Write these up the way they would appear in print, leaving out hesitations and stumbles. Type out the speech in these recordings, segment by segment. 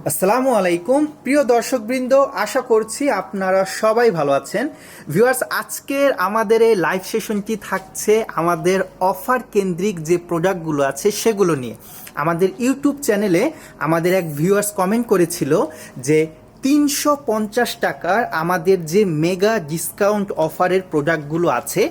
আসসালামু আলাইকুম প্রিয় দর্শকবৃন্দ, আশা করছি আপনারা সবাই ভালো আছেন। ভিউয়ার্স, আজকের আমাদের এই লাইভ সেশনটি থাকছে আমাদের অফার কেন্দ্রিক যে প্রোডাক্টগুলো আছে সেগুলো নিয়ে। আমাদের ইউটিউব চ্যানেলে আমাদের এক ভিউয়ার্স কমেন্ট করেছিল যে 350 টাকার আমাদের যে মেগা ডিসকাউন্ট অফারের প্রোডাক্টগুলো আছে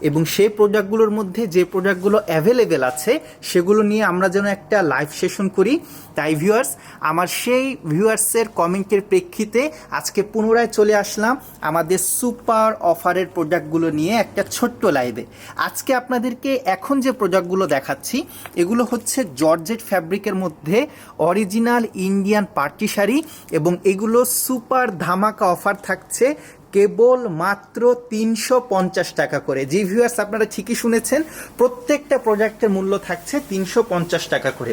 এবং সেই প্রোডাক্টগুলোর মধ্যে যে প্রোডাক্টগুলো অ্যাভেলেবেল আছে সেগুলো নিয়ে আমরা যেন একটা লাইভ সেশন করি। তাই ভিউয়ার্স, আমার সেই ভিউয়ার্সের কমেন্টের প্রেক্ষিতে আজকে পুনরায় চলে আসলাম আমাদের সুপার অফারের প্রোডাক্টগুলো নিয়ে একটা ছোট্ট লাইভে। আজকে আপনাদেরকে এখন যে প্রোডাক্টগুলো দেখাচ্ছি এগুলো হচ্ছে জর্জেট ফ্যাব্রিকের মধ্যে অরিজিনাল ইন্ডিয়ান পার্টি শাড়ি এবং এগুলো সুপার ধামাকা অফার থাকছে কেবল মাত্র 350 টাকা করে। জি ভিউয়ার্স, আপনারা ঠিকই শুনেছেন, প্রত্যেকটা প্রোডাক্টের মূল্য থাকছে 350 টাকা করে।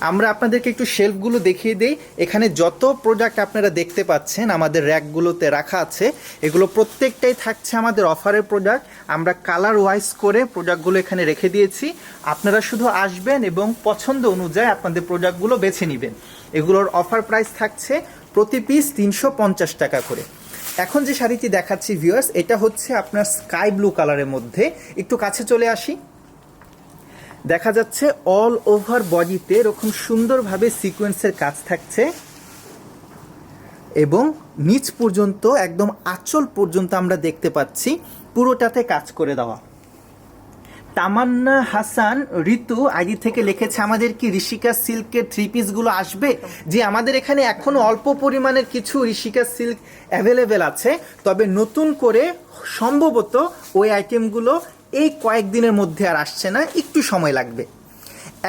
আমরা আপনাদেরকে একটু শেলফগুলো দেখিয়ে দিই। এখানে যত প্রোডাক্ট আপনারা দেখতে পাচ্ছেন আমাদের র্যাকগুলোতে রাখা আছে, এগুলো প্রত্যেকটাই থাকছে আমাদের অফারের প্রোডাক্ট। আমরা কালার ওয়াইজ করে প্রোডাক্টগুলো এখানে রেখে দিয়েছি, আপনারা শুধু আসবেন এবং পছন্দ অনুযায়ী আপনাদের প্রোডাক্টগুলো বেছে নেবেন। এগুলোর অফার প্রাইস থাকছে প্রতি পিস 350 টাকা করে। এখন যে শাড়িটি দেখাচ্ছি ভিউয়ার্স, এটা হচ্ছে আপনার স্কাই ব্লু কালারের মধ্যে। একটু কাছে চলে আসি, দেখা যাচ্ছে অল ওভার বডিতে এরকম সুন্দরভাবে সিকোয়েন্সের কাজ থাকছে এবং নিচ পর্যন্ত একদম আঁচল পর্যন্ত আমরা দেখতে পাচ্ছি পুরোটাতে কাজ করে দেওয়া। তামান্না হাসান ঋতু আইডি থেকে লিখেছে, আমাদের কি ঋষিকা সিল্কের থ্রি পিসগুলো আসবে? যে আমাদের এখানে এখনো অল্প পরিমাণের কিছু ঋষিকা সিল্ক অ্যাভেলেবেল আছে, তবে নতুন করে সম্ভবত ওই আইটেমগুলো এই কয়েকদিনের মধ্যে আর আসছে না, একটু সময় লাগবে।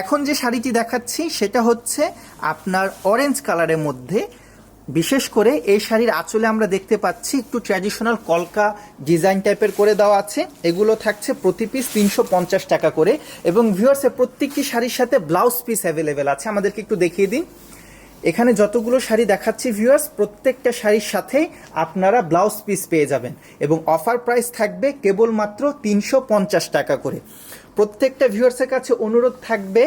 এখন যে শাড়িটি দেখাচ্ছি সেটা হচ্ছে আপনার অরেঞ্জ কালারের মধ্যে। বিশেষ করে এই শাড়ির আঁচলে আমরা দেখতে পাচ্ছি একটু ট্র্যাডিশনাল কলকা ডিজাইন টাইপের করে দেওয়া আছে। এগুলো থাকছে প্রতি পিস 350 টাকা করে এবং ভিউয়ার্সের প্রত্যেকটি শাড়ির সাথে ব্লাউজ পিস অ্যাভেলেবেল আছে। আমাদেরকে একটু দেখিয়ে দিন। এখানে যতগুলো শাড়ি দেখাচ্ছি ভিউয়ার্স, প্রত্যেকটা শাড়ির সাথে আপনারা ব্লাউজ পিস পেয়ে যাবেন এবং অফার প্রাইস থাকবে কেবলমাত্র 350 টাকা করে। প্রত্যেকটা ভিউয়ার্সের কাছে অনুরোধ থাকবে,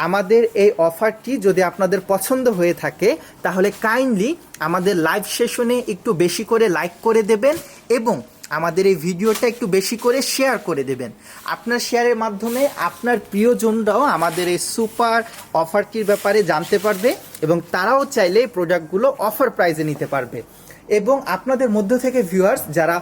আমাদের এই অফারটি যদি আপনাদের পছন্দ হয়ে থাকে তাহলে কাইন্ডলি আমাদের লাইভ সেশনে একটু বেশি করে লাইক করে দেবেন এবং আমাদের এই ভিডিওটা একটু বেশি করে শেয়ার করে দেবেন। আপনার শেয়ারের মাধ্যমে আপনার প্রিয়জনরাও আমাদের এই সুপার অফারটির ব্যাপারে জানতে পারবে এবং তারাও চাইলে এই প্রোডাক্টগুলো অফার প্রাইসে নিতে পারবে। এবং আপনাদের মধ্য থেকে ভিউয়ার্স যারা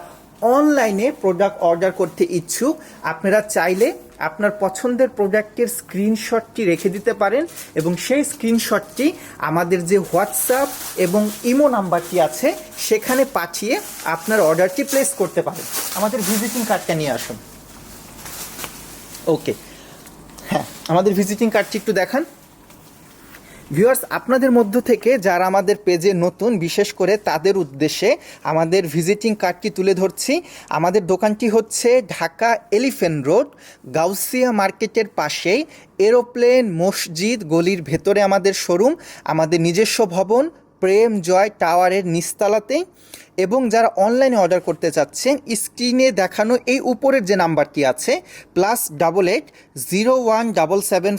অনলাইনে প্রোডাক্ট অর্ডার করতে ইচ্ছুক, আপনারা চাইলে আপনার পছন্দের প্রোডাক্টের স্ক্রিনশটটি রেখে দিতে পারেন এবং সেই স্ক্রিনশটটি আমাদের যে হোয়াটসঅ্যাপ এবং ইমো নাম্বারটি আছে সেখানে পাঠিয়ে আপনার অর্ডারটি প্লেস করতে পারেন। আমাদের ভিজিটিং কার্ডটা নিয়ে আসুন। ওকে, হ্যাঁ, আমাদের ভিজিটিং কার্ডটি একটু দেখান। ভিউয়ার্স, আপনাদের মধ্য থেকে যারা আমাদের পেজে নতুন, বিশেষ করে তাদের উদ্দেশ্যে আমাদের ভিজিটিং কার্ডটি তুলে ধরছি। আমাদের দোকানটি হচ্ছে ঢাকা এলিফ্যান্ট রোড, গাউসিয়া মার্কেটের পাশেই এরোপ্লেন মসজিদ গলির ভেতরে আমাদের শোরুম, আমাদের নিজস্ব ভবন প্রেম জয় টাওয়ারের নিচতলাতেই। এবং যারা অনলাইনে অর্ডার করতে চাচ্ছেন, স্ক্রিনে দেখানো এই উপরের যে নাম্বারটি আছে +88 0175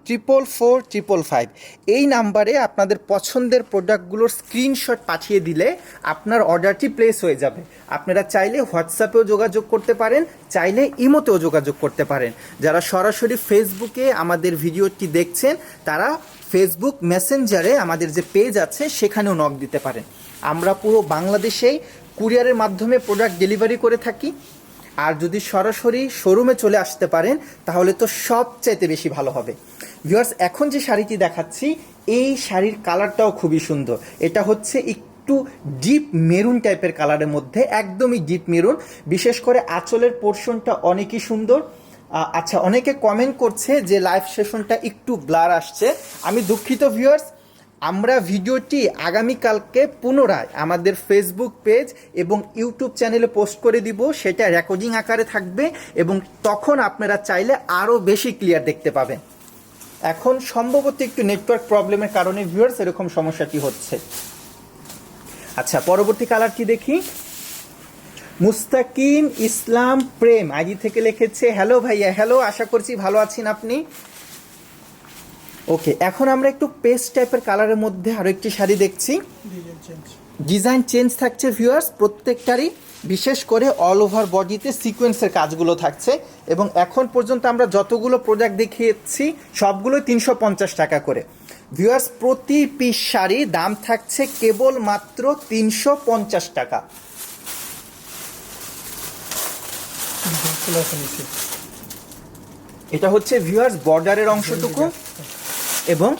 444 555, এই নাম্বারে আপনাদের পছন্দের প্রোডাক্টগুলোর স্ক্রিনশট পাঠিয়ে দিলে আপনার অর্ডারটি প্লেস হয়ে যাবে। আপনারা চাইলে হোয়াটসঅ্যাপেও যোগাযোগ করতে পারেন, চাইলে ইমোতেও যোগাযোগ করতে পারেন। যারা সরাসরি ফেসবুকে আমাদের ভিডিওটি দেখছেন তারা ফেসবুক মেসেঞ্জারে আমাদের যে পেজ আছে সেখানেও নক দিতে পারেন। আমরা পুরো বাংলাদেশেই কুরিয়ারের মাধ্যমে প্রোডাক্ট ডেলিভারি করে থাকি। আর যদি সরাসরি শোরুমে চলে আসতে পারেন তাহলে তো সবচাইতে বেশি ভালো হবে। ভিউয়ার্স, এখন যে শাড়িটি দেখাচ্ছি এই শাড়ির কালারটাও খুবই সুন্দর। এটা হচ্ছে একটু ডিপ মেরুন টাইপের কালারের মধ্যে, একদমই ডিপ মেরুন। বিশেষ করে আঁচলের পোর্শনটা অনেকই সুন্দর। আচ্ছা, অনেকে কমেন্ট করছে যে লাইভ সেশনটা একটু ব্লার আসছে। আমি দুঃখিত ভিউয়ার্স, আমরা ভিডিওটি আগামীকালকে পুনরায় আমাদের ফেসবুক পেজ এবং ইউটিউব চ্যানেলে পোস্ট করে দিব। সেটা রেকর্ডিং আকারে থাকবে এবং তখন আপনারা চাইলে আরও বেশি ক্লিয়ার দেখতে পাবেন। এখন সম্ভবত একটু নেটওয়ার্ক প্রবলেমের কারণে ভিউয়ার্স এরকম সমস্যাটি হচ্ছে। আচ্ছা, পরবর্তী কালারটি দেখি। মুস্তাকিম ইসলাম প্রেম আইডি থেকে লিখেছে, হ্যালো ভাইয়া। হ্যালো, আশা করছি ভালো আছেন আপনি। ওকে, এখন আমরা একটু পেস্ট টাইপের কালারের মধ্যে আরো একটি শাড়ি দেখছি। ডিজাইন চেঞ্জ থাকছে ভিউয়ার্স প্রত্যেকটারই, বিশেষ করে অল ওভার বডিতে সিকোয়েন্সের কাজগুলো থাকছে। এবং এখন পর্যন্ত আমরা যতগুলো প্রোডাক্ট দেখিয়েছি সবগুলোই 350 টাকা করে। ভিউয়ার্স প্রতি পিস শাড়ি দাম থাকছে কেবল মাত্র 350 টাকা। এটা হচ্ছে ভিউয়ার্স বর্ডারের অংশটুকু এবং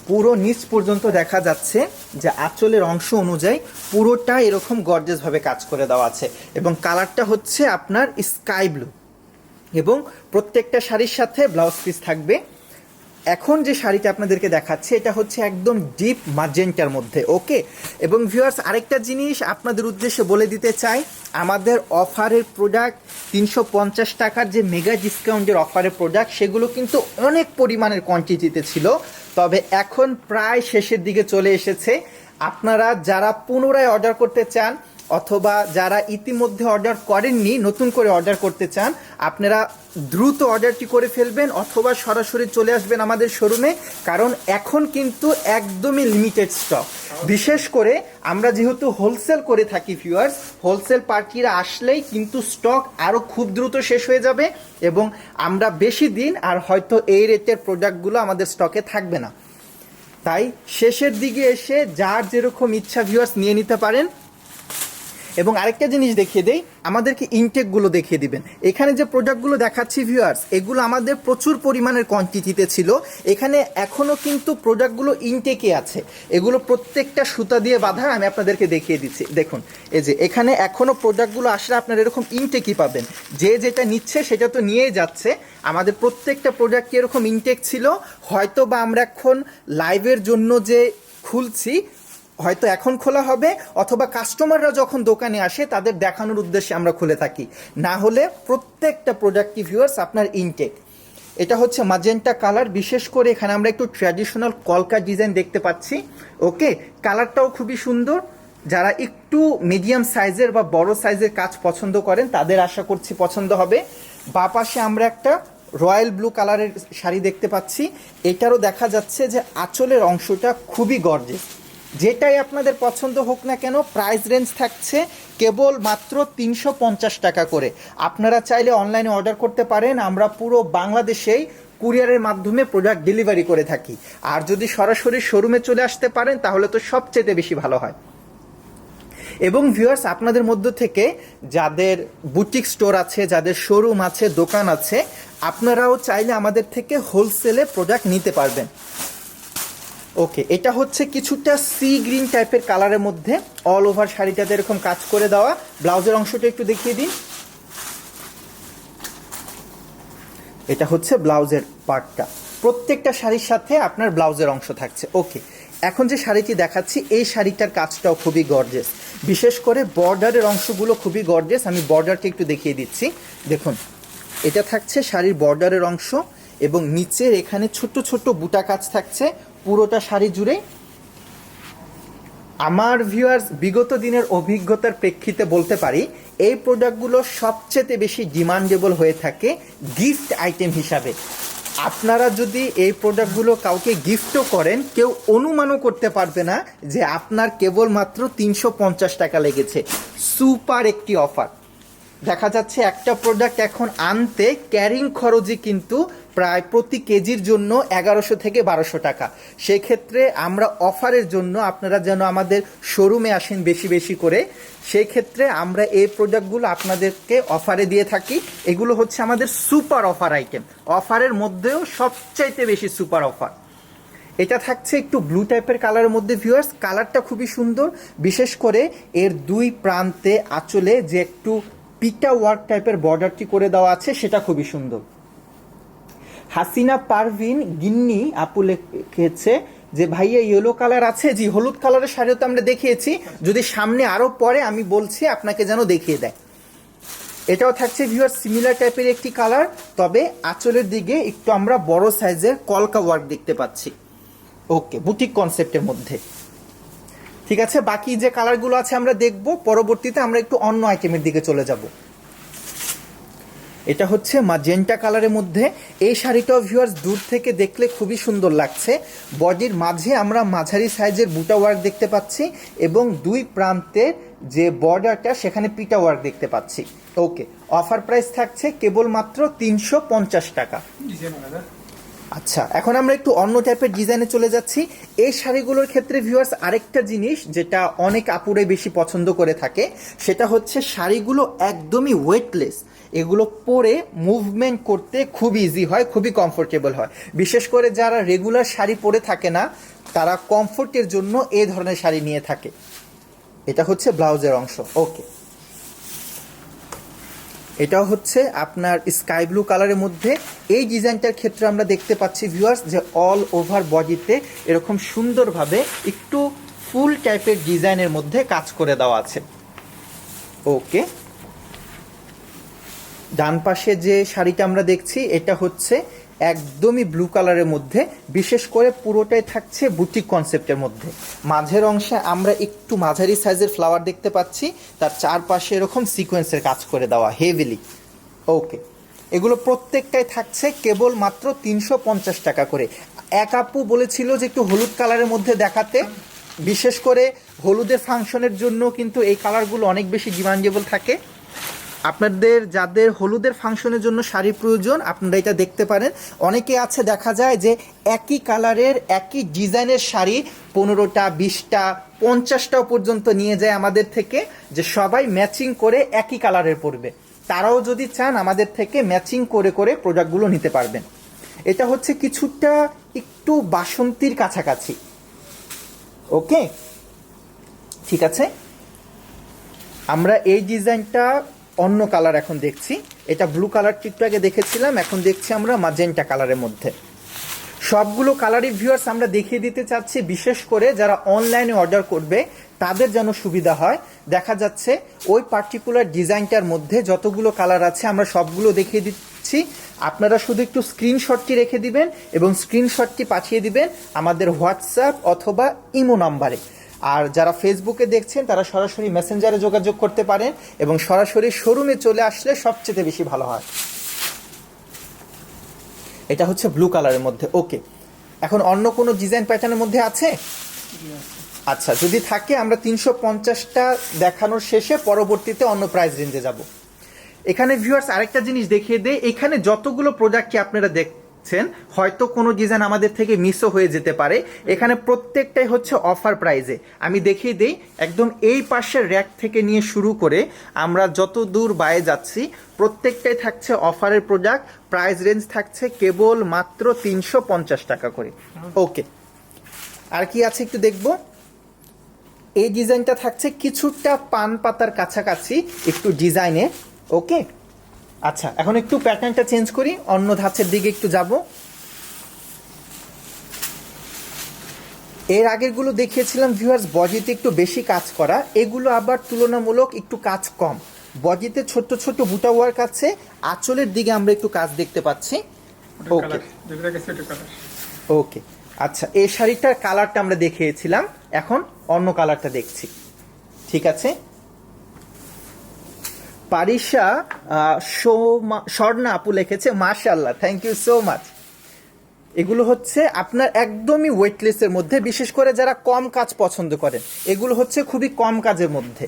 পুরো নিচ পর্যন্ত দেখা যাচ্ছে যে আঁচলের অংশ অনুযায়ী পুরোটা এরকম গর্জিয়াস ভাবে কাজ করে দেওয়া আছে এবং কালারটা হচ্ছে আপনার স্কাই ব্লু এবং প্রত্যেকটা শাড়ির সাথে ব্লাউজ পিস থাকবে। এখন যে শাড়িটা আপনাদেরকে দেখাচ্ছে এটা হচ্ছে একদম ডিপ ম্যাজেন্টার মধ্যে। ওকে, এবং ভিউয়ার্স আরেকটা জিনিস আপনাদের উদ্দেশ্যে বলে দিতে চাই, আমাদের অফারের প্রোডাক্ট 350 টাকার যে মেগা ডিসকাউন্টের অফারের প্রোডাক্ট সেগুলো কিন্তু অনেক পরিমাণের কোয়ান্টিটিতে ছিল, তবে এখন প্রায় শেষের দিকে চলে এসেছে। আপনারা যারা পুনরায় অর্ডার করতে চান অথবা যারা ইতিমধ্যে অর্ডার করেননি নতুন করে অর্ডার করতে চান, আপনারা দ্রুত অর্ডারটি করে ফেলবেন অথবা সরাসরি চলে আসবেন আমাদের শোরুমে, কারণ এখন কিন্তু একদমই লিমিটেড স্টক। বিশেষ করে আমরা যেহেতু হোলসেল করে থাকি ভিউয়ার্স, হোলসেল পার্টিরা আসলেই কিন্তু স্টক আরও খুব দ্রুত শেষ হয়ে যাবে এবং আমরা বেশি দিন আর হয়তো এই রেটের প্রোডাক্টগুলো আমাদের স্টকে থাকবে না। তাই শেষের দিকে এসে যার যেরকম ইচ্ছা ভিউয়ার্স নিয়ে নিতে পারেন। এবং আরেকটা জিনিস দেখিয়ে দেই, আমাদেরকে ইনটেকগুলো দেখিয়ে দিবেন। এখানে যে প্রোডাক্টগুলো দেখাচ্ছি ভিউয়ার্স এগুলো আমাদের প্রচুর পরিমাণের কোয়ান্টিটিতে ছিল, এখানে এখনও কিন্তু প্রোডাক্টগুলো ইনটেকে আছে, এগুলো প্রত্যেকটা সুতা দিয়ে বাঁধা। আমি আপনাদেরকে দেখিয়ে দিচ্ছি, দেখুন এই যে এখানে এখনও প্রোডাক্টগুলো আসলে আপনারা এরকম ইনটেকই পাবেন, যে যেটা নিচ্ছে সেটা তো নিয়েই যাচ্ছে। আমাদের প্রত্যেকটা প্রোডাক্ট এরকম ইনটেক ছিল, হয়তো বা আমরা এখন লাইভের জন্য যে খুলছি হয়তো এখন খোলা হবে অথবা কাস্টমাররা যখন দোকানে আসে তাদের দেখানোর উদ্দেশ্যে আমরা খুলে থাকি, না হলে প্রত্যেকটা প্রোডাক্টই ভিউয়ার্স আপনার ইনটেক। এটা হচ্ছে ম্যাজেন্টা কালার, বিশেষ করে এখানে আমরা একটু ট্র্যাডিশনাল কলকা ডিজাইন দেখতে পাচ্ছি। ওকে, কালারটাও খুবই সুন্দর। যারা একটু মিডিয়াম সাইজের বা বড় সাইজের কাজ পছন্দ করেন তাদের আশা করছি পছন্দ হবে। বাঁ পাশে আমরা একটা রয়্যাল ব্লু কালারের শাড়ি দেখতে পাচ্ছি, এটারও দেখা যাচ্ছে যে আঁচলের অংশটা খুবই গর্জিয়াস। যেটাই আপনাদের পছন্দ হোক না কেন প্রাইস রেঞ্জ থাকছে কেবল মাত্র 350 টাকা করে। আপনারা চাইলে অনলাইনে অর্ডার করতে পারেন, আমরা পুরো বাংলাদেশেই কুরিয়ারের মাধ্যমে প্রোডাক্ট ডেলিভারি করে থাকি। আর যদি সরাসরি শোরুমে চলে আসতে পারেন তাহলে তো সবচেয়ে বেশি ভালো হয়। এবং ভিউয়ার্স আপনাদের মধ্য থেকে যাদের বুটিক স্টোর আছে, যাদের শোরুম আছে, দোকান আছে, আপনারাও চাইলে আমাদের থেকে হোলসেলে প্রোডাক্ট নিতে পারবেন। ওকে, এটা হচ্ছে কিছুটা সি গ্রিন টাইপের কালারের মধ্যে অল ওভার শাড়িটাতে এরকম কাজ করে দেওয়া। ব্লাউজের অংশটা একটু দেখিয়ে দিন, এটা হচ্ছে ব্লাউজের পার্টটা, প্রত্যেকটা শাড়ির সাথে আপনার ব্লাউজের অংশ থাকছে। ওকে, এখন যে শাড়িটি দেখাচ্ছি এই শাড়িটার কাজটাও খুবই গর্জিয়াস, বিশেষ করে বর্ডারের অংশগুলো খুবই গর্জিয়াস। আমি বর্ডারটা একটু দেখিয়ে দিচ্ছি, দেখুন এটা থাকছে শাড়ির বর্ডারের অংশ এবং নিচের এখানে ছোট ছোট বুটা কাজ থাকছে পুরোটা শাড়ি জুড়ে। আমার ভিউয়ার্স বিগত দিনের অভিজ্ঞতার প্রেক্ষিতে বলতে পারি এই প্রোডাক্টগুলো সবচেয়ে বেশি ডিমান্ডেবল হয়ে থাকে গিফট আইটেম হিসাবে। আপনারা যদি এই প্রোডাক্টগুলো কাউকে গিফটও করেন কেউ অনুমানও করতে পারবে না যে আপনার কেবলমাত্র 350 টাকা লেগেছে। সুপার একটি অফার। দেখা যাচ্ছে একটা প্রোডাক্ট এখন আনতে ক্যারিং খরচই কিন্তু প্রায় প্রতি কেজির জন্য 1100 থেকে 1200 টাকা। সেক্ষেত্রে আমরা অফারের জন্য আপনারা যেন আমাদের শোরুমে আসেন বেশি বেশি করে, সেই ক্ষেত্রে আমরা এই প্রোডাক্টগুলো আপনাদেরকে অফারে দিয়ে থাকি। এগুলো হচ্ছে আমাদের সুপার অফার আইটেম, অফারের মধ্যেও সবচাইতে বেশি সুপার অফার। এটা থাকছে একটু ব্লু টাইপের কালারের মধ্যে ভিউয়ার্স, কালারটা খুবই সুন্দর, বিশেষ করে এর দুই প্রান্তে আঁচলে যে একটু পিটা ওয়ার্ক টাইপের বর্ডারটি করে দেওয়া আছে সেটা খুবই সুন্দর। হাসিনা পারভিন গিন্নি আপু লিখেছে যে ভাইয়া ইয়েলো কালার আছে। জি, হলুদ কালারের শাড়িও তো আমরা দেখিয়েছি, যদি সামনে আরো পরে আমি বলছি আপনাকে যেন দেখিয়ে দেয়। এটাও থাকছে ভিউয়ার সিমিলার টাইপের একটি কালার, তবে আঁচলের দিকে একটু আমরা বড় সাইজের কলকা ওয়ার্ক দেখতে পাচ্ছি। ওকে, বুটিক কনসেপ্টের মধ্যে। ঠিক আছে, বাকি যে কালারগুলো আছে আমরা দেখব পরবর্তীতে। আমরা একটু অন্য আইটেমের দিকে চলে যাব। এটা হচ্ছে ম্যাজেন্টা কালারের মধ্যে। এই শাড়িটাও ভিউয়ার্স দূর থেকে দেখলে খুবই সুন্দর লাগছে। বডির মাঝে আমরা মাঝারি সাইজের বুটা ওয়ার্ক দেখতে পাচ্ছি এবং দুই প্রান্তের যে বর্ডারটা সেখানে পিটা ওয়ার্ক দেখতে পাচ্ছি। ওকে, অফার প্রাইস থাকছে কেবলমাত্র 350 টাকা। আচ্ছা, এখন আমরা একটু অন্য টাইপের ডিজাইনে চলে যাচ্ছি। এই শাড়িগুলোর ক্ষেত্রে ভিউয়ার্স আরেকটা জিনিস যেটা অনেক আপুরে বেশি পছন্দ করে থাকে, সেটা হচ্ছে শাড়িগুলো একদমই ওয়েটলেস। এগুলো পরে মুভমেন্ট করতে খুব ইজি হয়, খুবই কমফোর্টেবল হয়। বিশেষ করে যারা রেগুলার শাড়ি পরে থাকে না, তারা কমফোর্টের জন্য এই ধরনের শাড়ি নিয়ে থাকে। এটা হচ্ছে ব্লাউজের অংশ। ওকে, এটাও হচ্ছে আপনার স্কাই ব্লু কালারের মধ্যে। এই ডিজাইনটার ক্ষেত্রে আমরা দেখতে পাচ্ছি ভিউয়ার্স যে অল ওভার বডিতে এরকম সুন্দরভাবে একটু ফুল টাইপের ডিজাইনের মধ্যে কাজ করে দেওয়া আছে। ওকে, ডান পাশে যে শাড়িটা আমরা দেখছি এটা হচ্ছে একদমই ব্লু কালারের মধ্যে, বিশেষ করে পুরোটাই থাকছে বুটিক কনসেপ্টের মধ্যে। মাঝের অংশে আমরা একটু মাঝারি সাইজের ফ্লাওয়ার দেখতে পাচ্ছি, তার চারপাশে এরকম সিকোয়েন্সের কাজ করে দেওয়া হেভিলি। ওকে, এগুলো প্রত্যেকটাই থাকছে কেবল মাত্র 350 টাকা করে। এক আপু বলেছিল যে একটু হলুদ কালারের মধ্যে দেখাতে, বিশেষ করে হলুদের ফাংশনের জন্য কিন্তু এই কালারগুলো অনেক বেশি ডিমান্ডেবল থাকে। আপনাদের যাদের হলুদের ফাংশনের জন্য শাড়ি প্রয়োজন আপনারা এটা দেখতে পারেন। অনেকে আছে দেখা যায় যে একই কালারের একই ডিজাইনের শাড়ি 15টা 20টা 50টাও পর্যন্ত নিয়ে যায় আমাদের থেকে, যে সবাই ম্যাচিং করে একই কালারের পরবে। তারাও যদি চান আমাদের থেকে ম্যাচিং করে করে প্রোডাক্টগুলো নিতে পারবেন। এটা হচ্ছে কিছুটা একটু বাসন্তীর কাছাকাছি। ওকে, ঠিক আছে, আমরা এই ডিজাইনটা অন্য কালার এখন দেখছি। এটা ব্লু কালারটি একটু আগে দেখেছিলাম, এখন দেখছি আমরা ম্যাজেন্টা কালারের মধ্যে। সবগুলো কালারই ভিউয়ার্স আমরা দেখিয়ে দিতে চাচ্ছি, বিশেষ করে যারা অনলাইনে অর্ডার করবে তাদের যেন সুবিধা হয়। দেখা যাচ্ছে ওই পার্টিকুলার ডিজাইনটার মধ্যে যতগুলো কালার আছে আমরা সবগুলো দেখিয়ে দিচ্ছি। আপনারা শুধু একটু স্ক্রিনশটটি রেখে দিবেন এবং স্ক্রিনশটটি পাঠিয়ে দিবেন আমাদের হোয়াটসঅ্যাপ অথবা ইমো নাম্বারে। আর যারা ফেসবুকে দেখছেন তারা সরাসরি মেসেঞ্জারে যোগাযোগ করতে পারেন এবং সরাসরি শোরুমে চলে আসলে সবচেয়ে বেশি ভালো হয়। এটা হচ্ছে ব্লু কালারের মধ্যে। ওকে, এখন অন্য কোনো ডিজাইন প্যাটার্নের মধ্যে আছে? আচ্ছা, যদি থাকে আমরা 350টা দেখানোর শেষে পরবর্তীতে অন্য প্রাইস রেঞ্জে যাব। এখানে ভিউয়ার্স আরেকটা জিনিস দেখিয়ে দেই, এখানে যতগুলো প্রোডাক্টকে আপনারা দেখছেন হয়তো কোনো ডিজাইন আমাদের থেকে মিসও হয়ে যেতে পারে। এখানে প্রত্যেকটাই হচ্ছে অফার প্রাইজে। আমি দেখিয়ে দিই, একদম এই পাশের র্যাক থেকে নিয়ে শুরু করে আমরা যত দূর বাইরে যাচ্ছি প্রত্যেকটাই থাকছে অফারের প্রোডাক্ট। প্রাইস রেঞ্জ থাকছে কেবল মাত্র 350 টাকা করে। ওকে, আর কি আছে একটু দেখবো। এই ডিজাইনটা থাকছে কিছুটা পান পাতার কাছাকাছি একটু ডিজাইনে। ওকে, আচ্ছা, এখন একটু প্যাটার্নটা চেঞ্জ করি, অন্য ধাঁচের দিকে একটু যাব। এর আগেরগুলো দেখিয়েছিলাম ভিউয়ার্স বডিতে একটু বেশি কাজ করা, এগুলো আবার তুলনামূলক একটু কাজ কম। বডিতে ছোট ছোট বুটা ওয়ার্ক আছে, আঁচলের দিকে আমরা একটু কাজ দেখতে পাচ্ছি। ওকে ওকে, আচ্ছা, এই শাড়িটার কালারটা আমরা দেখিয়েছিলাম, এখন অন্য কালারটা দেখছি। ঠিক আছে, পারিশা স্বর্ণা আপু লিখেছে মাশাআল্লাহ, থ্যাংক ইউ সো মাচ। এগুলো হচ্ছে আপনার একদমই ওয়েটলেসের মধ্যে, বিশেষ করে যারা কম কাজ পছন্দ করেন এগুলো হচ্ছে খুবই কম কাজের মধ্যে।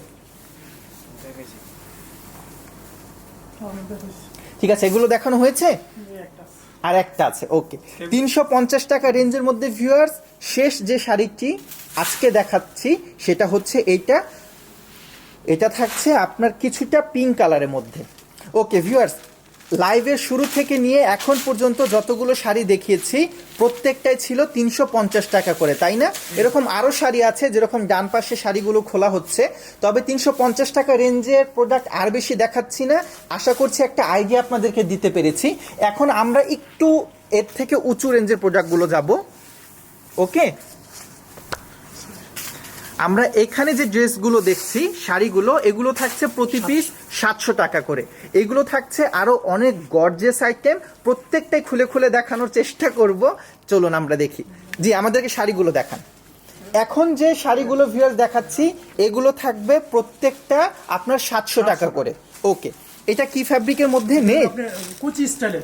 ঠিক আছে, এগুলো দেখানো হয়েছে, আর একটা আছে। ওকে, 350 টাকা রেঞ্জের মধ্যে ভিউয়ার্স শেষ যে শাড়িটি আজকে দেখাচ্ছি সেটা হচ্ছে এইটা। এটা থাকছে আপনার কিছুটা পিঙ্ক কালারের মধ্যে। ওকে ভিউয়ার্স, লাইভের শুরু থেকে নিয়ে এখন পর্যন্ত যতগুলো শাড়ি দেখিয়েছি প্রত্যেকটাই ছিল 350 টাকা করে, তাই না? এরকম আরও শাড়ি আছে যেরকম ডান পাশে শাড়িগুলো খোলা হচ্ছে, তবে 350 টাকা রেঞ্জের প্রোডাক্ট আর বেশি দেখাচ্ছি না। আশা করছি একটা আইডিয়া আপনাদেরকে দিতে পেরেছি। এখন আমরা একটু এর থেকে উঁচু রেঞ্জের প্রোডাক্টগুলো যাব। ওকে, আমরা এখানে যে ড্রেসগুলো দেখছি শাড়িগুলো, এগুলো থাকছে প্রতি পিস 700 টাকা করে। এগুলো থাকছে আরো অনেক গর্জিয়াস আইটেম, প্রত্যেকটাই খুলে খুলে দেখানোর চেষ্টা করব। চলুন আমরা দেখি। জি, আমাদেরকে শাড়িগুলো দেখান। এখন যে শাড়িগুলো ভিউয়ার্স দেখাচ্ছি এগুলো থাকবে প্রত্যেকটা আপনার 700 টাকা করে। ওকে, এটা কি ফ্যাব্রিকের মধ্যে? নেট, কুচি স্টাইলে।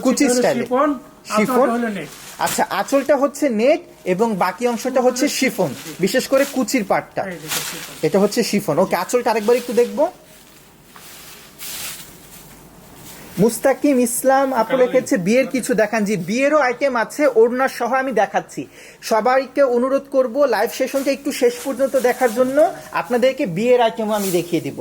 কুচি স্টাইলে শিফন। শিফন। হলো নেট। আচ্ছা, আঁচলটা হচ্ছে নেট এবং বাকি অংশটা হচ্ছে শিফন, বিশেষ করে কুচির পাটটা এই দেখো শিফন। এটা হচ্ছে শিফন। ওকে, আঁচলটা আরেকবার একটু দেখবো। মুস্তাকিম ইসলাম আপু লিখেছে বিয়ের কিছু দেখান। জি, বিয়েরও আইটেম আছে, ওড়না সহ আমি দেখাচ্ছি। সবাইকে অনুরোধ করব লাইভ সেশনটা একটু শেষ পর্যন্ত দেখার জন্য, আপনাদেরকে বিয়ের আইটেমও আমি দেখিয়ে দিব।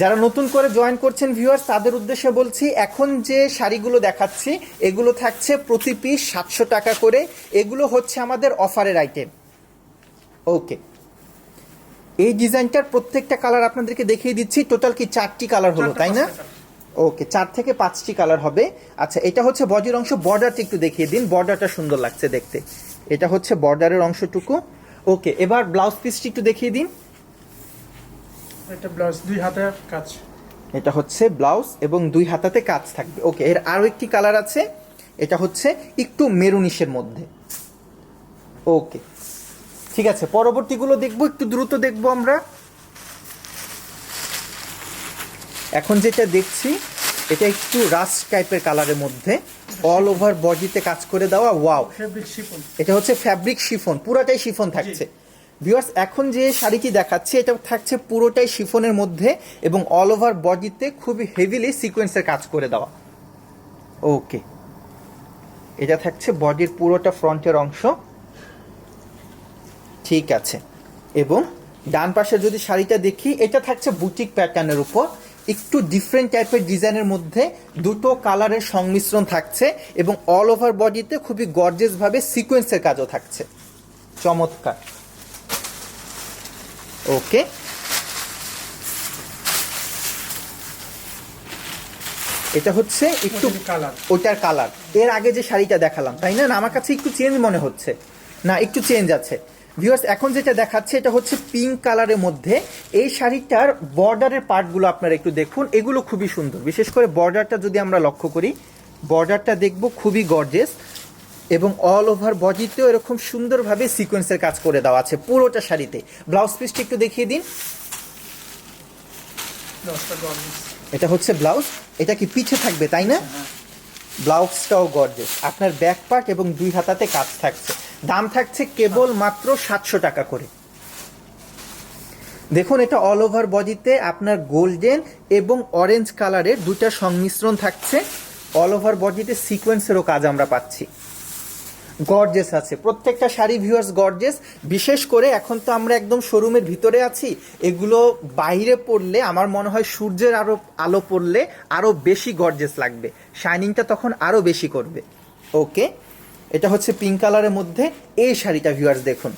যারা নতুন করে জয়েন করছেন ভিউয়ার্স, তাদের উদ্দেশ্যে বলছি, এখন যে শাড়িগুলো দেখাচ্ছি এগুলো থাকছে প্রতি পিস 700 টাকা করে। এগুলো হচ্ছে আমাদের অফারের আইটেম। ওকে, এই ডিজাইনটার প্রত্যেকটা কালার আপনাদেরকে দেখিয়ে দিচ্ছি। টোটাল কি 4টি কালার হলো, তাই না? ওকে, 4 থেকে 5টি কালার হবে। আচ্ছা, এটা হচ্ছে বডির অংশ। বর্ডারটা একটু দেখিয়ে দিন, বর্ডারটা সুন্দর লাগছে দেখতে। এটা হচ্ছে বর্ডারের অংশটুকু। ওকে, এবার ব্লাউজ পিসটি একটু দেখিয়ে দিন। এটা ব্লাউজ, 2 হাতে কাজ। এটা হচ্ছে ব্লাউজ এবং 2 হাতাতে কাজ থাকবে। ওকে, এর আরও একটি কালার আছে, এটা হচ্ছে একটু মেরুনিশের মধ্যে। ওকে, ঠিক আছে, পরবর্তীগুলো দেখবো, একটু দ্রুত দেখবো আমরা। এখন যেটা দেখছি এটা একটু রাস্ট টাইপের কালারের মধ্যে, অল ওভার বডিতে কাজ করে দেওয়া। Wow, fabric chiffon. এটা হচ্ছে ফ্যাব্রিক শিফন, পুরোটাই শিফন থাকছে। ভিউয়ার্স, এখন যে শাড়িটি দেখাচ্ছি এটা থাকছে পুরোটাই শিফনের মধ্যে এবং অল ওভার বডিতে খুবই হেভিলি সিকোয়েন্সের কাজ করে দেওয়া। ওকে, এটা থাকছে বডির পুরোটা ফ্রন্টের অংশ। ঠিক আছে, এবং ডান পাশে যদি শাড়িটা দেখি, এটা থাকছে বুটিক প্যাটার্নের উপর, একটু ডিফারেন্ট টাইপের ডিজাইনের মধ্যে দুটো কালারের সংমিশ্রণ থাকছে এবং অল ওভার বডিতে খুবই গর্জিয়াস ভাবে সিকোয়েন্সের কাজও থাকছে। চমৎকার। ওকে, এটা হচ্ছে একটু কালার, ওটার কালার। এর আগে যে শাড়িটা দেখালাম, তাই না? না, আমার কাছে একটু চেঞ্জ মনে হচ্ছে। না, একটু চেঞ্জ আছে। ভিউয়ার্স, এখন যেটা দেখাচ্ছে এটা হচ্ছে পিঙ্ক কালারের মধ্যে। এই শাড়িটার বর্ডারের পার্টগুলো আপনারা একটু দেখুন, এগুলো খুবই সুন্দর। বিশেষ করে বর্ডারটা যদি আমরা লক্ষ্য করি, বর্ডারটা দেখবো খুবই গর্জিয়াস এবং অল ওভার বডিতেও এরকম সুন্দরভাবে সিকোয়েন্সের কাজ করে দেওয়া আছে পুরোটা শাড়িতে। ব্লাউজ পিসটা একটু দেখিয়ে দিন। এটা হচ্ছে ব্লাউজ, এটা কি পিছে থাকবে, তাই না? ব্লাউজটাও গর্জিয়াস, আপনার ব্যাক পার্ট এবং 2 হাতাতে কাজ থাকছে। দাম থাকছে কেবল মাত্র 700 টাকা করে। দেখুন, এটা অল ওভার বডিতে আপনার গোল্ডেন এবং অরেঞ্জ কালারের দুটা সংমিশ্রণ থাকছে। অল ওভার বডিতে সিকোয়েন্সেরও কাজ আমরা পাচ্ছি। গর্জেস আছে প্রত্যেকটা শাড়ি ভিউয়ার্স, গর্জেস। বিশেষ করে এখন তো আমরা একদম শোরুমের ভিতরে আছি, এগুলো বাইরে পড়লে আমার মনে হয় সূর্যের আলো পড়লে আরও বেশি গর্জেস লাগবে, শাইনিংটা তখন আরও বেশি করবে। ওকে, এটা হচ্ছে পিঙ্ক কালারের মধ্যে। এই শাড়িটা ভিউয়ার্স দেখুন,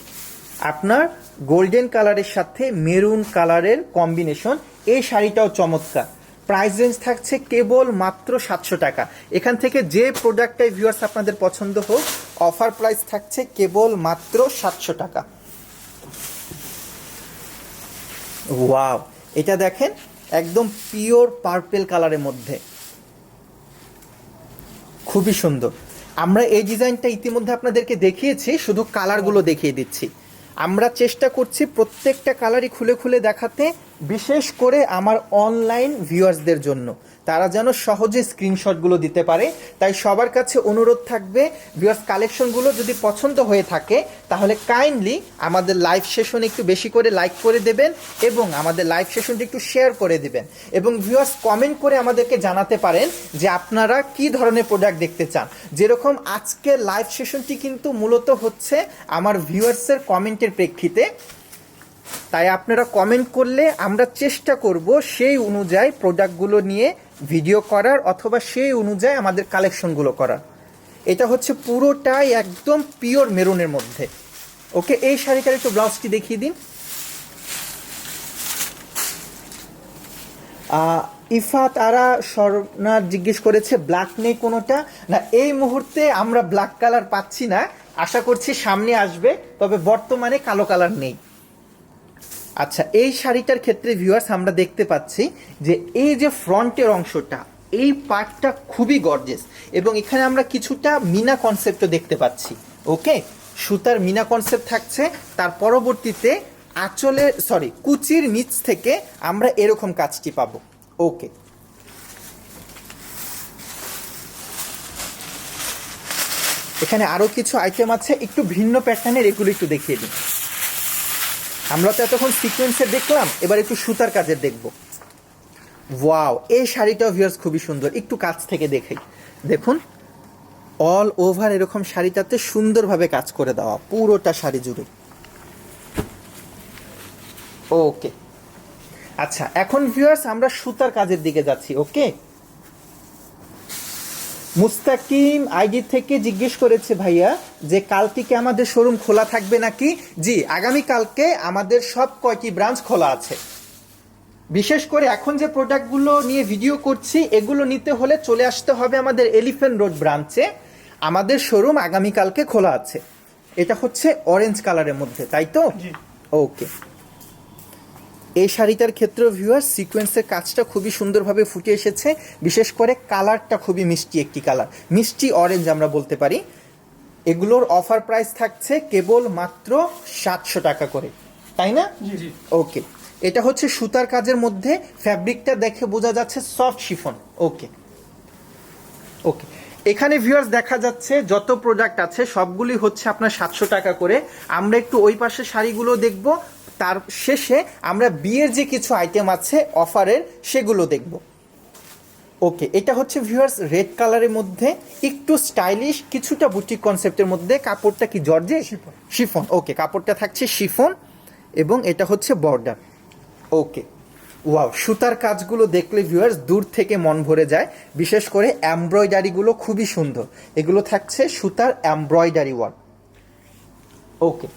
আপনার গোল্ডেন কালারের সাথে মেরুন কালারের কম্বিনেশন। এই শাড়িটাও চমৎকার। প্রাইস রেঞ্জ থাকছে কেবল মাত্র 700 টাকা। এখান থেকে যে প্রোডাক্টটাই ভিউয়ার্স আপনাদের পছন্দ হোক, অফার প্রাইস থাকছে কেবল মাত্র 700 টাকা। ওয়াও, এটা দেখেন একদম পিওর পার্পেল কালারের মধ্যে, খুবই সুন্দর। আমরা এই ডিজাইনটা ইতিমধ্যে আপনাদেরকে দেখিয়েছি, শুধু কালারগুলো দেখিয়ে দিচ্ছি। আমরা চেষ্টা করছি প্রত্যেকটা কালারই খুলে খুলে দেখাতে, বিশেষ করে আমার অনলাইন ভিউয়ার্সদের জন্য, তারা যেন সহজে স্ক্রিনশটগুলো দিতে পারে। তাই সবার কাছে অনুরোধ থাকবে, ভিউয়ার্স কালেকশনগুলো যদি পছন্দ হয়ে থাকে তাহলে কাইন্ডলি আমাদের লাইভ সেশন একটু বেশি করে লাইক করে দেবেন এবং আমাদের লাইভ সেশনটি একটু শেয়ার করে দিবেন। এবং ভিউয়ার্স কমেন্ট করে আমাদেরকে জানাতে পারেন যে আপনারা কি ধরনের প্রোডাক্ট দেখতে চান। যেরকম আজকের লাইভ সেশনটি কিন্তু মূলত হচ্ছে আমার ভিউয়ার্সের কমেন্টের প্রেক্ষিতে, তাই আপনারা কমেন্ট করলে আমরা চেষ্টা করব সেই অনুযায়ী প্রোডাক্টগুলো নিয়ে ভিডিও করার অথবা সেই অনুযায়ী আমাদের কালেকশনগুলো করার। এটা হচ্ছে পুরোটাই একদম পিওর মেরুনের মধ্যে। ওকে, এই শাড়িটার একটু ব্লাউজটি দেখিয়ে দিন। ইফাত আরা স্বর্ণা জিজ্ঞেস করেছে ব্ল্যাক নেই কোনোটা না, এই মুহূর্তে আমরা ব্ল্যাক কালার পাচ্ছি না, আশা করছি সামনে আসবে, তবে বর্তমানে কালো কালার নেই। আচ্ছা, এই শাড়িটার ক্ষেত্রে ভিউয়ার্স আমরা দেখতে পাচ্ছি যে এই যে ফ্রন্টের অংশটা, এই পার্টটা খুবই গর্জিয়াস এবং এখানে আমরা কিছুটা মিনা কনসেপ্টও দেখতে পাচ্ছি। ওকে, সুতার মিনা কনসেপ্ট থাকছে, তার পরবর্তীতে কুচির নিচ থেকে আমরা এরকম কাজটি পাবো। ওকে, এখানে আরো কিছু আইটেম আছে একটু ভিন্ন প্যাটার্নের, এগুলো একটু দেখিয়ে দিন। আমরা তো এতক্ষণ সিকোয়েন্সের দেখলাম, এবার একটু সুতার কাজের দেখব। ওয়াও, এই শাড়িটাও ভিউয়ার্স খুবই সুন্দর, একটু কাছ থেকে দেখাই। দেখুন অল ওভার এরকম শাড়িটাতে সুন্দরভাবে কাজ করে দেওয়া পুরোটা শাড়ি জুড়ে। ওকে, আচ্ছা এখন ভিউয়ার্স আমরা সুতার কাজের দিকে যাচ্ছি। ওকে, মুস্তাকিম আইডি থেকে জিজ্ঞেস করেছে ভাইয়া যে কালকে কি আমাদের শোরুম খোলা থাকবে নাকি? জি, আগামী কালকে আমাদের সব কয়টি ব্রাঞ্চ খোলা আছে। বিশেষ করে এখন যে প্রোডাক্টগুলো নিয়ে ভিডিও করছি এগুলো নিতে হলে চলে আসতে হবে আমাদের এলিফ্যান্ট রোড ব্রাঞ্চে। আমাদের শোরুম আগামীকালকে খোলা আছে। এটা হচ্ছে অরেঞ্জ কালারের মধ্যে, তাই তো? ওকে, এই শাড়িটার ক্ষেত্রে ভিউয়ার্স সিকোয়েন্সের কাজটা খুবই সুন্দরভাবে ফুটে এসেছে। বিশেষ করে কালারটা খুবই মিষ্টি একটি কালার, মিষ্টি অরেঞ্জ আমরা বলতে পারি। এগুলোর অফার প্রাইস থাকছে কেবল মাত্র 700 টাকা করে, তাই না? ওকে, এটা হচ্ছে সুতার কাজের মধ্যে, ফ্যাব্রিকটা দেখে বোঝা যাচ্ছে সফট শিফন। ওকে ওকে, এখানে ভিউয়ার্স দেখা যাচ্ছে যত প্রোডাক্ট আছে সবগুলি হচ্ছে আপনার 700 টাকা করে। আমরা একটু ওই পাশে শাড়িগুলো দেখব, তার শেষে আমরা বিয়ের যে কিছু আইটেম আছে অফারের সেগুলো দেখব। ওকে, এটা হচ্ছে ভিউয়ার্স রেড কালারের মধ্যে একটু স্টাইলিশ, কিছুটা বুটিক কনসেপ্টের মধ্যে। কাপড়টা কি জর্জেট? শিফন। ওকে, কাপড়টা থাকছে শিফন এবং এটা হচ্ছে বর্ডার। ওকে, ওয়াও, সুতার কাজগুলো দেখলে ভিউয়ার্স দূর থেকে মন ভরে যায়। বিশেষ করে এমব্রয়ডারিগুলো খুবই সুন্দর, এগুলো থাকছে সুতার এমব্রয়ডারি ওয়ার্ক। ওকে,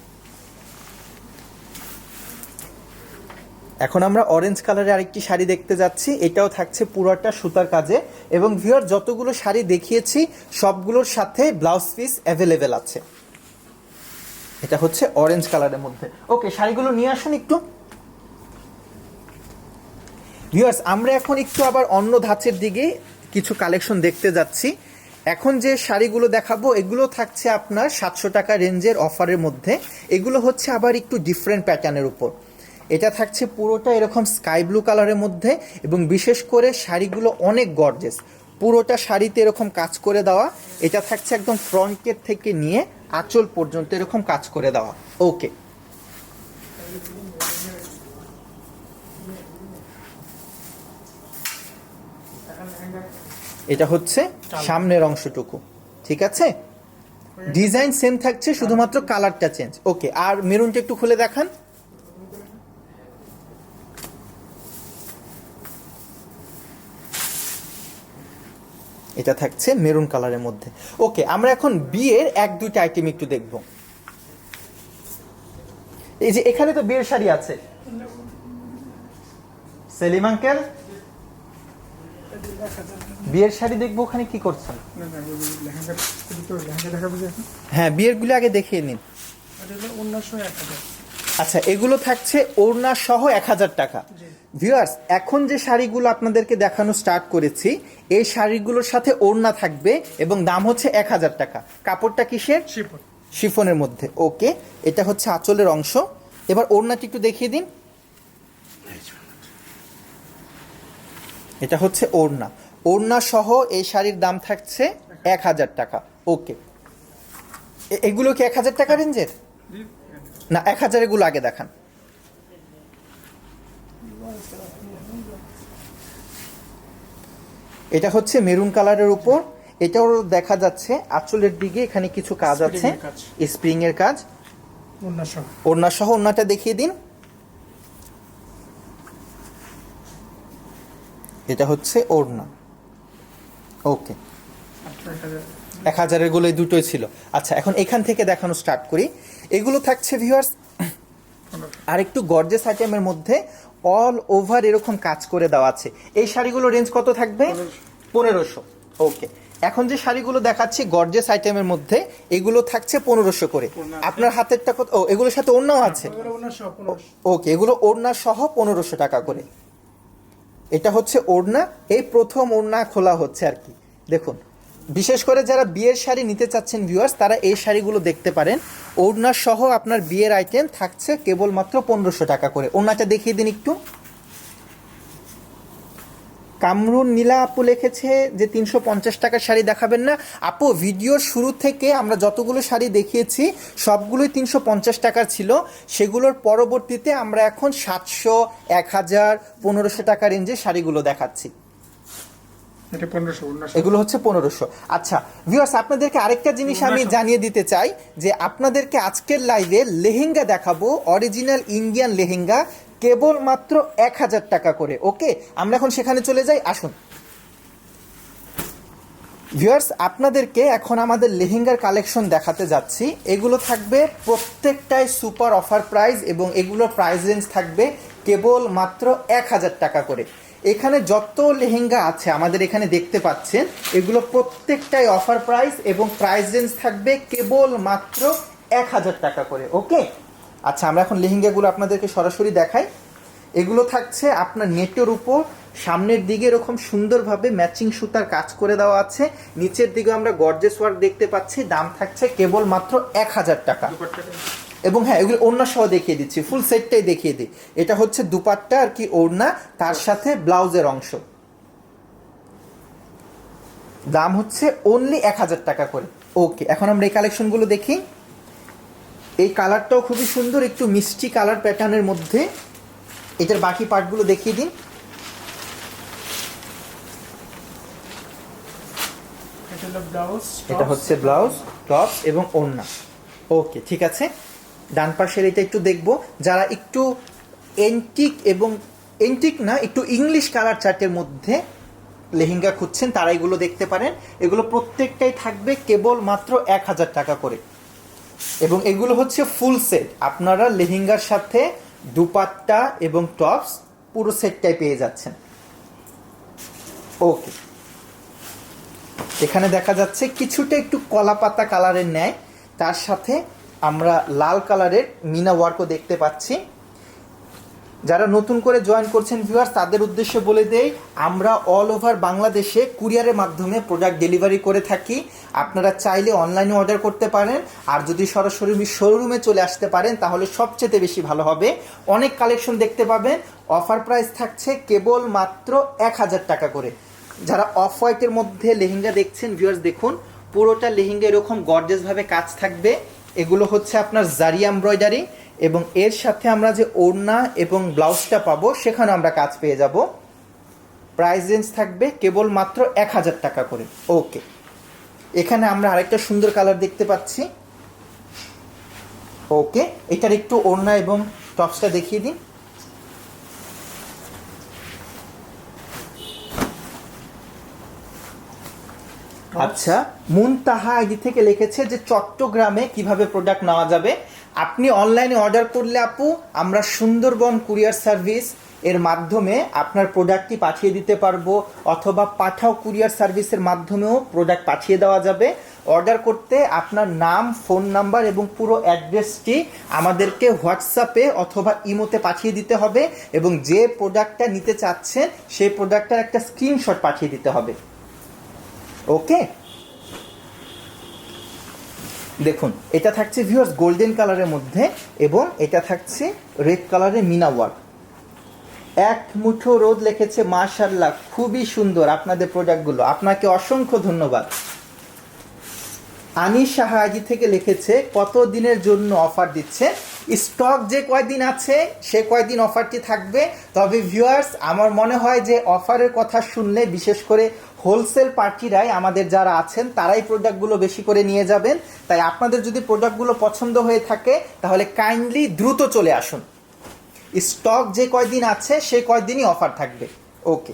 এখন আমরা অরেঞ্জ কালারের আরেকটি শাড়ি দেখতে যাচ্ছি, এটাও থাকছে পুরোটা সুতার কাজে। এবং ভিউয়ার যতগুলো শাড়ি দেখিয়েছি সবগুলোর সাথে ব্লাউজ পিস অ্যাভেলেবেল আছে। এটা হচ্ছে অরেঞ্জ কালারের মধ্যে। ওকে, শাড়িগুলো নিয়ে আসুন একটু। ভিউয়ার্স আমরা এখন একটু আবার অন্য ধাঁচের দিকে কিছু কালেকশন দেখতে যাচ্ছি। এখন যে শাড়িগুলো দেখাবো এগুলো থাকছে আপনার 700 টাকা রেঞ্জের অফারের মধ্যে। এগুলো হচ্ছে আবার একটু ডিফারেন্ট প্যাটার্নের উপর। এটা থাকছে পুরোটা এরকম স্কাই ব্লু কালারের মধ্যে এবং বিশেষ করে শাড়িগুলো অনেক গর্জেস, পুরোটা শাড়িতে এরকম কাজ করে দেওয়া। এটা থাকছে একদম ফ্রন্টের থেকে নিয়ে আঁচল পর্যন্ত এরকম কাজ করে দেওয়া। ওকে, এটা হচ্ছে সামনের অংশটুকু, ঠিক আছে? ডিজাইন সেম থাকছে, শুধুমাত্র কালারটা চেঞ্জ। ওকে, আর মেরুনটা একটু খুলে দেখান। এটা থাকছে মেরুন কালারের মধ্যে। ওকে, আমরা এখন বিয়ের এক দুইটা আইটেম একটু দেখব। এই যে এখানে তো বিয়ের শাড়ি আছে। সেলিম আঙ্কেল, বিয়ের শাড়ি দেখবো, ওখানে কি করছেন? হ্যাঁ, বিয়ের গুলো আগে দেখিয়ে নিন। আচ্ছা, এগুলো থাকছে ওড়না সহ 1000 টাকা। ভিউয়ার্স এখন যে শাড়িগুলো আপনাদেরকে দেখানো স্টার্ট করেছি এই শাড়িগুলোর সাথে ওড়না থাকবে এবং দাম হচ্ছে 1000 টাকা। কাপড়টা কিসের? শিফনের মধ্যে। ওকে, এটা হচ্ছে আঁচলের অংশ। এবার ওড়নাটি একটু দেখিয়ে দিন। এটা হচ্ছে ওড়না, ওড়না সহ এই শাড়ির দাম থাকছে 1000 টাকা। ওকে, এগুলো কি 1000 টাকা রেঞ্জের? না, 1000 এগুলো আগে দেখান। এটা হচ্ছে মেরুন কালারের উপর, এটাও দেখা যাচ্ছে আঁচলের দিকে এখানে কিছু কাজ আছে, স্প্রিং এর কাজ। ওড়না সহ ওড়নাটা দেখিয়ে দিন। এটা হচ্ছে ওড়না। ওকে, 1000 এগুলো দুটোই ছিল। আচ্ছা, এখন এখান থেকে দেখানো স্টার্ট করি। এগুলো থাকছে ভিউয়ার্স আর একটু গর্জেস আইটেমের মধ্যে, অল ওভার এরকম কাজ করে দেওয়া আছে। এই শাড়িগুলো রেঞ্জ কত থাকবে? 1500। ওকে, এখন যে শাড়িগুলো দেখাচ্ছি গর্জেস আইটেমের মধ্যে এগুলো থাকছে 1500 করে। আপনার হাতেরটা কত? ও, এগুলোর সাথে ওড়নাও আছে। ওকে, এগুলো ওড়না সহ 1500 টাকা করে। এটা হচ্ছে ওড়না, এই প্রথম ওড়না খোলা হচ্ছে আর কি। দেখুন, বিশেষ করে যারা বিয়ের শাড়ি নিতে চাচ্ছেন ভিউয়ার্স তারা এই শাড়িগুলো দেখতে পারেন। ওড়না সহ আপনার বিয়ের আইটেম থাকছে কেবলমাত্র 1500 টাকা করে। ওড়নাটা দেখিয়ে দিন একটু। কামরুন নীলা আপু লিখেছে যে 350 টাকার শাড়ি দেখাবেন না। আপু ভিডিওর শুরু থেকে আমরা যতগুলো শাড়ি দেখিয়েছি সবগুলোই 350 টাকার ছিল, সেগুলোর পরবর্তীতে আমরা এখন 700, 1000, 1500 টাকা রেঞ্জে শাড়িগুলো দেখাচ্ছি। এটা 1500। এগুলো হচ্ছে 1500। আচ্ছা ভিউয়ার্স, আপনাদেরকে আরেকটা জিনিস আমি জানিয়ে দিতে চাই যে আপনাদেরকে আজকের লাইভে লেহেঙ্গা দেখাবো, অরিজিনাল ইন্ডিয়ান লেহেঙ্গা, কেবল মাত্র 1000 টাকা করে। ওকে, আমরা এখন সেখানে চলে যাই, আসুন। ভিউয়ার্স, আপনাদেরকে এখন আমাদের লেহেঙ্গার কালেকশন দেখাতে যাচ্ছি। এগুলো থাকবে প্রত্যেকটাই সুপার অফার প্রাইস এবং এগুলোর প্রাইস রেঞ্জ থাকবে কেবল মাত্র 1000 টাকা করে। এখানে যত লেহেঙ্গা আছে আমাদের এখানে দেখতে পাচ্ছেন, এগুলো প্রত্যেকটাই অফার প্রাইস এবং প্রাইস রেঞ্জ থাকবে কেবল মাত্র 1000 টাকা করে। ওকে, আচ্ছা আমরা এখন লেহেঙ্গাগুলো আপনাদেরকে সরাসরি দেখাই। এগুলো থাকছে আপনার নেটের উপর, সামনের দিকে এরকম সুন্দরভাবে ম্যাচিং সুতার কাজ করে দেওয়া আছে, নিচের দিকে আমরা গর্জেস ওয়ার্ক দেখতে পাচ্ছি। দাম থাকছে কেবল মাত্র 1000 টাকা। এবং হ্যাঁ, এগুলো ওড়না সহ দেখিয়ে দিচ্ছি, ফুল সেটটাই দেখিয়ে দিই। এটা হচ্ছে দুপাট্টা আর কি ওড়না, তার সাথে ব্লাউজের অংশ। দাম হচ্ছে অনলি 1000 টাকা করে। ওকে, এখন আমরা এই কালেকশনগুলো দেখি। এই কালারটাও খুবই সুন্দর, একটু মিষ্টি কালার প্যাটার্নের মধ্যে। এটার বাকি পার্টগুলো দেখিয়ে দিন। এটা হচ্ছে ব্লাউজ, টপস এবং ওড়না। ওকে, ঠিক আছে। ডান পাশের এটা একটু দেখবো, যারা একটু এন্টিক এবং এন্টিক না, একটু ইংলিশ কালার চার্টের মধ্যে লেহেঙ্গা খুঁজছেন তারা এগুলো দেখতে পারেন। এগুলো প্রত্যেকটাই থাকবে কেবল মাত্র 1000 টাকা করে এবং এগুলো হচ্ছে ফুল সেট। আপনারা লেহেঙ্গার সাথে দুপাট্টা এবং টপস পুরো সেটটাই পেয়ে যাচ্ছেন। ওকে, এখানে দেখা যাচ্ছে কিছুটা একটু কলা পাতা কালারের ন্যায়, তার সাথে আমরা লাল কালারের মিনা ওয়ার্কও দেখতে পাচ্ছি। যারা নতুন করে জয়েন করছেন ভিউয়ার্স, তাদের উদ্দেশ্যে বলে দেই, আমরা অল ওভার বাংলাদেশে কুরিয়ারের মাধ্যমে প্রোডাক্ট ডেলিভারি করে থাকি। আপনারা চাইলে অনলাইনে অর্ডার করতে পারেন, আর যদি সরাসরি শোরুমে চলে আসতে পারেন তাহলে সবচেয়ে বেশি ভালো হবে। অনেক কালেকশন দেখতে পাবেন। অফার প্রাইস থাকছে কেবল মাত্র 1000 টাকা করে। যারা অফ হোয়াইটের মধ্যে লেহেঙ্গা দেখছেন ভিউয়ার্স, দেখুন পুরোটা লেহেঙ্গা এরকম গর্জিয়াসভাবে কাজ থাকবে। এগুলো হচ্ছে আপনার জারি এমব্রয়ডারি এবং এর সাথে আমরা যে ওড়না এবং ব্লাউজটা পাবো সেখানে আমরা কাজ পেয়ে যাব। প্রাইস রেঞ্জ থাকবে কেবল মাত্র 1000 টাকা করে। ওকে, এখানে আমরা আরেকটা সুন্দর কালার দেখতে পাচ্ছি। ওকে, এটার একটু ওড়না এবং টপসটা দেখিয়ে দিন। আচ্ছা, মুনতাহা আইডি থেকে লিখেছে যে চট্টগ্রামে কিভাবে প্রোডাক্ট নেওয়া যাবে। আপনি অনলাইনে অর্ডার করলে আপু, আমরা সুন্দরবন কুরিয়ার সার্ভিস এর মাধ্যমে আপনার প্রোডাক্টটি পাঠিয়ে দিতে পারবো, অথবা পাঠাও কুরিয়ার সার্ভিসের মাধ্যমেও প্রোডাক্ট পাঠিয়ে দেওয়া যাবে। অর্ডার করতে আপনার নাম, ফোন নাম্বার এবং পুরো অ্যাড্রেসটি আমাদেরকে হোয়াটসঅ্যাপে অথবা ইমোতে পাঠিয়ে দিতে হবে এবং যে প্রোডাক্টটা নিতে চাচ্ছেন সেই প্রোডাক্টটার একটা স্ক্রিনশট পাঠিয়ে দিতে হবে। ওকে, দেখুন এটা থাকছে ভিউয়ার্স গোল্ডেন কালারের মধ্যে এবং এটা থাকছে রেড কালারের মিনা ওয়ার্ক। এক মুঠো রোদ লিখেছে, মাশাআল্লাহ খুবই সুন্দর আপনাদের প্রোডাক্টগুলো, আপনাকে অসংখ্য ধন্যবাদ। আনিস সাহাজি থেকে লিখেছে কত দিনের জন্য অফার দিচ্ছে। স্টক যে কয়দিন আছে সে কয়দিন অফারটি থাকবে। তবে ভিউয়ার্স, আমার মনে হয় যে অফারের কথা শুনলে বিশেষ করে হোলসেল পার্টিরাই আমাদের যারা আছেন তারাই প্রোডাক্টগুলো বেশি করে নিয়ে যাবেন। তাই আপনাদের যদি প্রোডাক্টগুলো পছন্দ হয়ে থাকে তাহলে কাইন্ডলি দ্রুত চলে আসুন। স্টক যে কয়দিন আছে সে কয়দিনই অফার থাকবে। ওকে,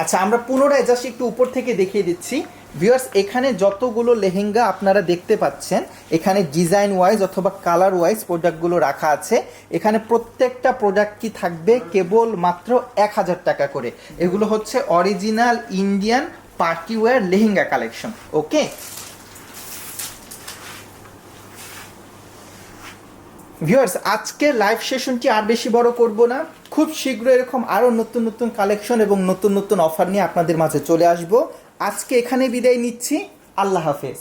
আচ্ছা আমরা পুনরায় জাস্ট একটু উপর থেকে দেখিয়ে দিচ্ছি। ভিউয়ার্স, এখানে যতগুলো লেহেঙ্গা আপনারা দেখতে পাচ্ছেন, এখানে ডিজাইন ওয়াইজ অথবা কালার ওয়াইজ প্রোডাক্টগুলো রাখা আছে। এখানে প্রত্যেকটা প্রোডাক্টই থাকবে কেবল মাত্র 1000 টাকা করে। এগুলো হচ্ছে original Indian partywear lehenga collection. Okay, viewers, আজকের লাইভ সেশনটি আর বেশি বড় করব না। খুব শীঘ্র এরকম আরও নতুন নতুন কালেকশন এবং নতুন নতুন অফার নিয়ে আপনাদের মাঝে চলে আসব। আজকে এখানে বিদায় নিচ্ছি। আল্লাহ হাফেজ।